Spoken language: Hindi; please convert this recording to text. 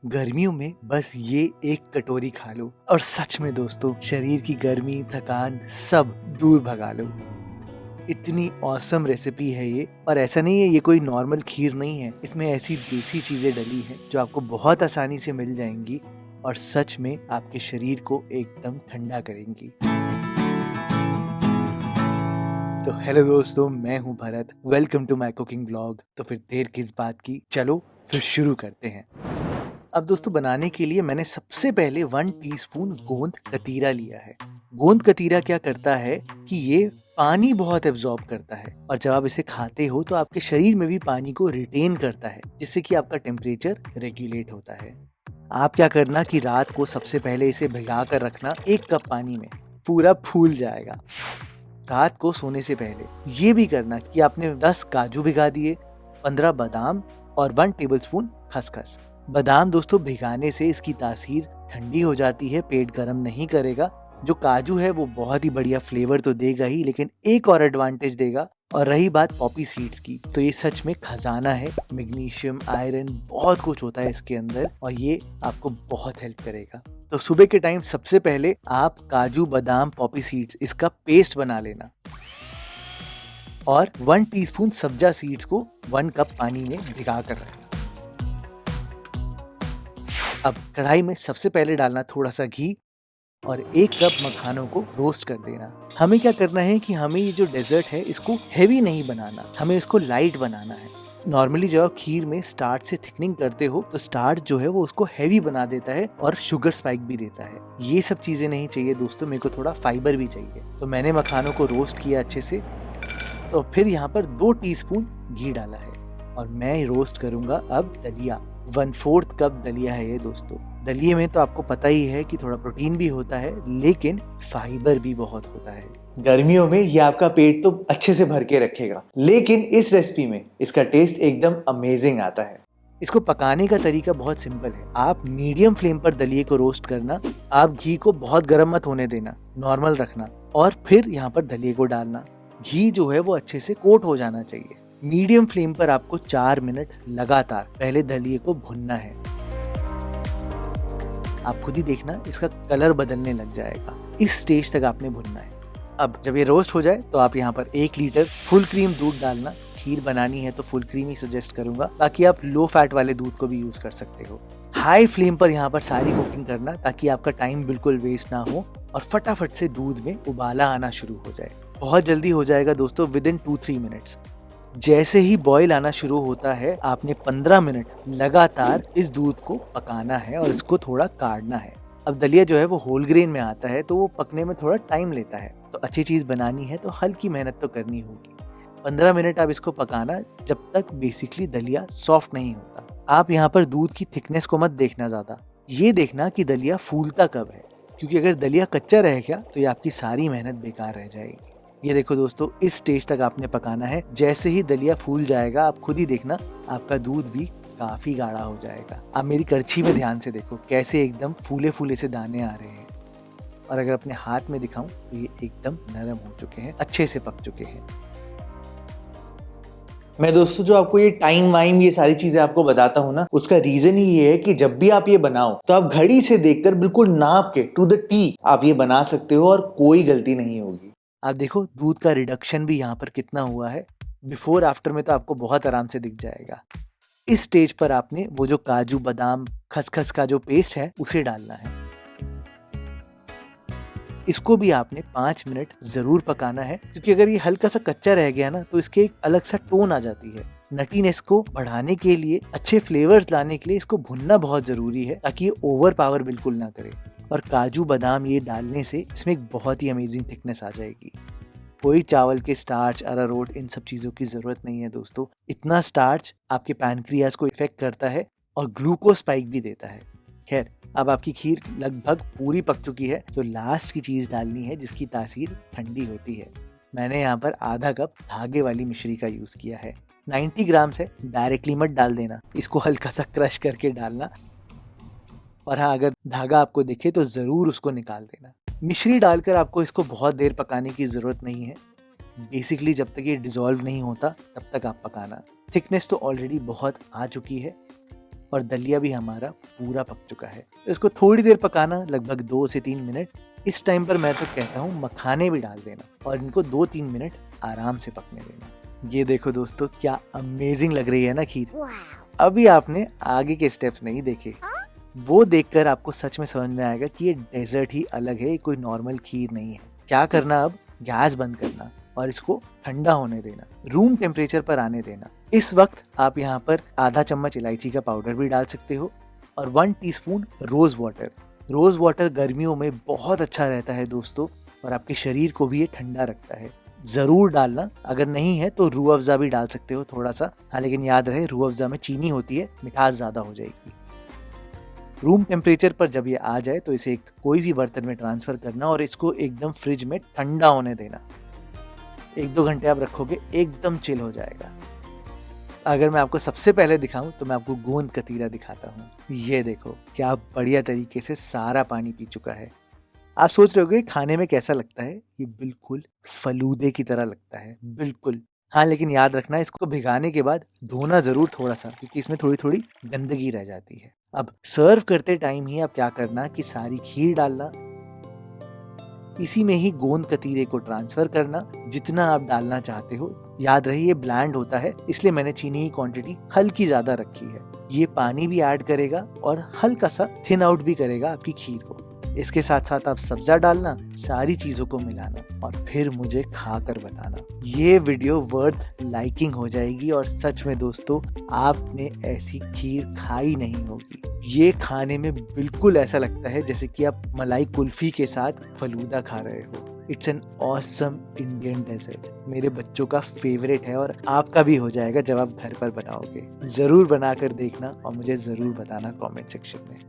गर्मियों में बस ये एक कटोरी खा लो और सच में दोस्तों शरीर की गर्मी, थकान सब दूर भगा लो। इतनी ऑसम रेसिपी है ये। और ऐसा नहीं है ये कोई नॉर्मल खीर नहीं है, इसमें ऐसी देसी चीजें डली हैं जो आपको बहुत आसानी से मिल जाएंगी और सच में आपके शरीर को एकदम ठंडा करेंगी। तो हेलो दोस्तों, मैं हूं Bharat. Welcome to my cooking vlog. तो फिर देर किस बात की, चलो फिर शुरू करते हैं। अब दोस्तों बनाने के लिए मैंने सबसे पहले 1 टीस्पून गोंद कतीरा लिया है। गोंद कतीरा क्या करता है कि ये पानी बहुत एब्जॉर्ब करता है और जब आप इसे खाते हो तो आपके शरीर में भी पानी को रिटेन करता है, जिससे कि आपका टेम्परेचर रेगुलेट होता है। आप क्या करना कि रात को सबसे पहले इसे भिगा कर रखना 1 कप पानी में, पूरा फूल जाएगा। रात को सोने से पहले ये भी करना कि आपने 10 काजू भिगा दिए, 15 बादाम और 1 टेबलस्पून खसखस। बादाम दोस्तों भिगाने से इसकी तासीर ठंडी हो जाती है, पेट गर्म नहीं करेगा। जो काजू है वो बहुत ही बढ़िया फ्लेवर तो देगा ही, लेकिन एक और एडवांटेज देगा। और रही बात पॉपी सीड्स की, तो ये सच में खजाना है। मैग्नीशियम, आयरन, बहुत कुछ होता है इसके अंदर और ये आपको बहुत हेल्प करेगा। तो सुबह के टाइम सबसे पहले आप काजू, बादाम, पॉपी सीड्स इसका पेस्ट बना लेना और 1 टीस्पून सब्जा सीड्स को 1 कप पानी में भिगा कर रखना। अब कढ़ाई में सबसे पहले डालना थोड़ा सा घी और 1 कप मखानों को रोस्ट कर देना। हमें क्या करना है कि हमें ये जो डेजर्ट है इसको हेवी नहीं बनाना, हमें इसको लाइट बनाना है। नॉर्मली जब आप खीर में स्टार्च से थिकनिंग करते हो तो स्टार्च जो है वो उसको हेवी बना देता है और शुगर स्पाइक भी देता है। ये सब चीजें नहीं चाहिए दोस्तों, मेरे को थोड़ा फाइबर भी चाहिए। तो मैंने मखानों को रोस्ट किया अच्छे से। तो फिर यहाँ पर 2 टीस्पून घी डाला है और मैं रोस्ट करूंगा अब दलिया। 1/4 कप दलिया है ये दोस्तों। दलिये में तो आपको पता ही है कि थोड़ा प्रोटीन भी होता है, लेकिन फाइबर भी बहुत होता है। गर्मियों में ये आपका पेट तो अच्छे से भर के रखेगा, लेकिन इस रेसिपी में इसका टेस्ट एकदम अमेजिंग आता है। इसको पकाने का तरीका बहुत सिंपल है। आप मीडियम फ्लेम पर दलिये को रोस्ट करना। आप घी को बहुत गर्म मत होने देना, नॉर्मल रखना और फिर यहाँ पर दलिये को डालना। घी जो है वो अच्छे से कोट हो जाना चाहिए। मीडियम फ्लेम पर आपको 4 मिनट लगातार पहले दलिये को भुनना है। आप खुद ही देखना इसका कलर बदलने लग जाएगा। इस स्टेज तक आपने भुनना है। अब जब ये रोस्ट हो जाए तो आप यहाँ पर 1 लीटर फुल क्रीम दूध डालना। खीर बनानी है तो फुल क्रीम ही सजेस्ट करूंगा, बाकी आप लो फैट वाले दूध को भी यूज कर सकते हो। हाई फ्लेम पर यहाँ पर सारी कुकिंग करना ताकि आपका टाइम बिल्कुल वेस्ट ना हो और फटाफट से दूध में उबाला आना शुरू हो जाए। बहुत जल्दी हो जाएगा दोस्तों, विदिन 2-3 मिनट्स। जैसे ही बॉईल आना शुरू होता है आपने 15 मिनट लगातार इस दूध को पकाना है और इसको थोड़ा काढ़ना है। अब दलिया जो है वो होल ग्रेन में आता है तो वो पकने में थोड़ा टाइम लेता है, तो अच्छी चीज बनानी है तो हल्की मेहनत तो करनी होगी। 15 मिनट आप इसको पकाना जब तक बेसिकली दलिया सॉफ्ट नहीं होता। आप यहाँ पर दूध की थिकनेस को मत देखना ज्यादा, ये देखना कि दलिया फूलता कब है, क्योंकि अगर दलिया कच्चा रह गया तो ये आपकी सारी मेहनत बेकार रह जाएगी। ये देखो दोस्तों, इस स्टेज तक आपने पकाना है। जैसे ही दलिया फूल जाएगा आप खुद ही देखना आपका दूध भी काफी गाढ़ा हो जाएगा। आप मेरी करछी में ध्यान से देखो कैसे एकदम फूले फूले से दाने आ रहे हैं। और अगर अपने हाथ में दिखाऊं तो ये एकदम नरम हो चुके हैं, अच्छे से पक चुके हैं। मैं दोस्तों जो आपको ये टाइम वाइम ये सारी चीजें आपको बताता हूँ ना, उसका रीजन ही ये है कि जब भी आप ये बनाओ तो आप घड़ी से देखकर बिल्कुल नाप के टू द टी आप ये बना सकते हो और कोई गलती नहीं होगी। आप देखो दूध का रिडक्शन भी यहाँ पर कितना हुआ है। बिफोर आफ्टर में तो आपको बहुत आराम से दिख जाएगा। इस स्टेज पर आपने वो जो काजू, बादाम, खसखस का जो पेस्ट है उसे डालना है। इसको भी आपने 5 मिनट जरूर पकाना है, क्योंकि अगर ये हल्का सा कच्चा रह गया ना तो इसके एक अलग सा टोन आ जाती है। नटीनेस को बढ़ाने के लिए, अच्छे फ्लेवर्स लाने के लिए इसको भुनना बहुत जरूरी है ताकि ये ओवर पावर बिल्कुल ना करे। और काजू, बादाम ये डालने से इसमें एक बहुत ही अमेजिंग थिकनेस आ जाएगी। कोई चावल के स्टार्च, अरारोट, इन सब चीज़ों की ज़रूरत नहीं है दोस्तों। इतना स्टार्च आपके पैनक्रियाज को इफेक्ट करता है और ग्लूकोज स्पाइक भी देता है। खैर, अब आपकी खीर लगभग पूरी पक चुकी है, तो लास्ट की चीज़ डालनी है जिसकी तासीर ठंडी होती है। मैंने यहाँ पर आधा कप धागे वाली मिश्री का यूज़ किया है। 90 ग्राम से डायरेक्टली मत डाल देना, इसको हल्का सा क्रश करके डालना। और हाँ, अगर धागा आपको दिखे तो ज़रूर उसको निकाल देना। मिश्री डालकर आपको इसको बहुत देर पकाने की ज़रूरत नहीं है। बेसिकली जब तक ये डिज़ोल्व नहीं होता तब तक आप पकाना। थिकनेस तो ऑलरेडी बहुत आ चुकी है और दलिया भी हमारा पूरा पक चुका है। तो इसको थोड़ी देर पकाना, लगभग 2 से 3 मिनट। इस टाइम पर मैं तो कहता हूँ मखाने भी डाल देना और इनको 2-3 मिनट आराम से पकने देना। ये देखो दोस्तों, क्या अमेजिंग लग रही है ना खीर। अभी आपने आगे के स्टेप्स नहीं देखे, वो देखकर आपको सच में समझ में आएगा कि ये डेजर्ट ही अलग है, कोई नॉर्मल खीर नहीं है। क्या करना, अब गैस बंद करना और इसको ठंडा होने देना, रूम टेम्परेचर पर आने देना। इस वक्त आप यहाँ पर आधा चम्मच इलायची का पाउडर भी डाल सकते हो और 1 teaspoon rose water. Rose water गर्मियों में बहुत अच्छा रहता है दोस्तों, और आपके शरीर को भी ये ठंडा रखता है। जरूर डालना, अगर नहीं है तो रूह अफ़ज़ा भी डाल सकते हो थोड़ा सा। हाँ, लेकिन याद रहे रूह अफ़ज़ा में चीनी होती है, मिठास ज्यादा हो जाएगी। रूम टेम्परेचर पर जब ये आ जाए तो इसे एक कोई भी बर्तन में ट्रांसफर करना और इसको एकदम फ्रिज में ठंडा होने देना। 1-2 घंटे आप रखोगे, एकदम चिल हो जाएगा। अगर मैं आपको सबसे पहले दिखाऊं तो मैं आपको गोंद कतीरा दिखाता हूँ। ये देखो, क्या बढ़िया तरीके से सारा पानी पी चुका है। आप सोच रहे होगे खाने में कैसा लगता है, ये बिल्कुल फलूदे की तरह लगता है, बिल्कुल। हाँ, लेकिन याद रखना, इसको भिगाने के बाद धोना जरूर थोड़ा सा, क्योंकि इसमें थोड़ी थोड़ी गंदगी रह जाती है। अब सर्व करते टाइम ही आप क्या करना कि सारी खीर डालना, इसी में ही गोंद कतीरे को ट्रांसफर करना जितना आप डालना चाहते हो। याद रहे ये ब्लैंड होता है, इसलिए मैंने चीनी की क्वांटिटी हल्की ज्यादा रखी है। ये पानी भी ऐड करेगा और हल्का सा थिन आउट भी करेगा आपकी खीर को। इसके साथ साथ आप सब्जा डालना, सारी चीजों को मिलाना और फिर मुझे खाकर बताना। ये वीडियो वर्थ लाइकिंग हो जाएगी और सच में दोस्तों, आपने ऐसी खीर खाई नहीं होगी। ये खाने में बिल्कुल ऐसा लगता है जैसे कि आप मलाई कुल्फी के साथ फलूदा खा रहे हो। It's an awesome Indian dessert, मेरे बच्चों का फेवरेट है और आपका भी हो जाएगा जब आप घर पर बनाओगे। जरूर बनाकर देखना और मुझे जरूर बताना कमेंट सेक्शन में।